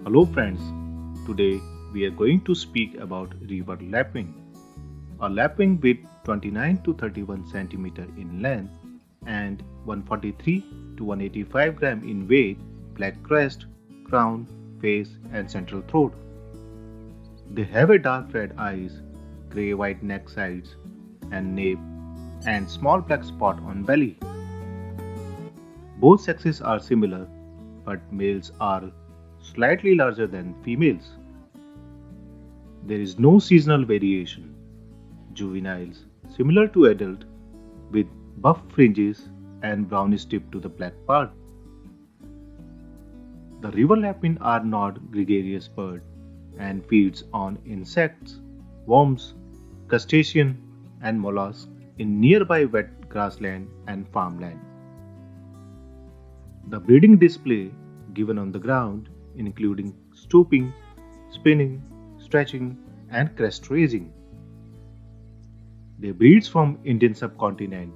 Hello friends, today we are going to speak about river lapwing. A lapwing with 29 to 31 cm in length and 143 to 185 gram in weight, black crest, crown, face and central throat. They have a dark red eyes, grey-white neck sides and nape and small black spot on belly. Both sexes are similar, but males are slightly larger than females. There is no seasonal variation. Juveniles, similar to adult, with buff fringes and brownish tip to the black part. The river lapwing are not gregarious bird and feeds on insects, worms, crustaceans, and molluscs in nearby wet grassland and farmland. The breeding display given on the ground, including stooping, spinning, stretching, and crest-raising. They breeds from Indian Subcontinent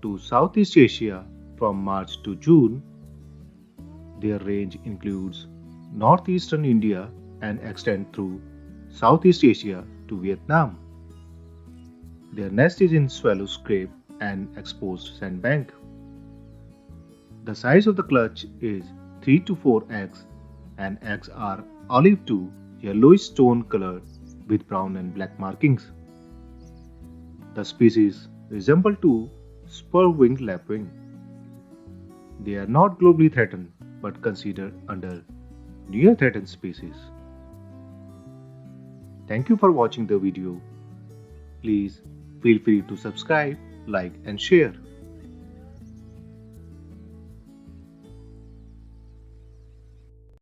to Southeast Asia from March to June. Their range includes northeastern India and extend through Southeast Asia to Vietnam. Their nest is in swallow scrape and exposed sandbank. The size of the clutch is 3 to 4 eggs and eggs are olive to yellowish stone color with brown and black markings. The species resemble to spur-winged lapwing. They are not globally threatened but considered under near threatened species. Thank you for watching the video. Please feel free to subscribe, like and share.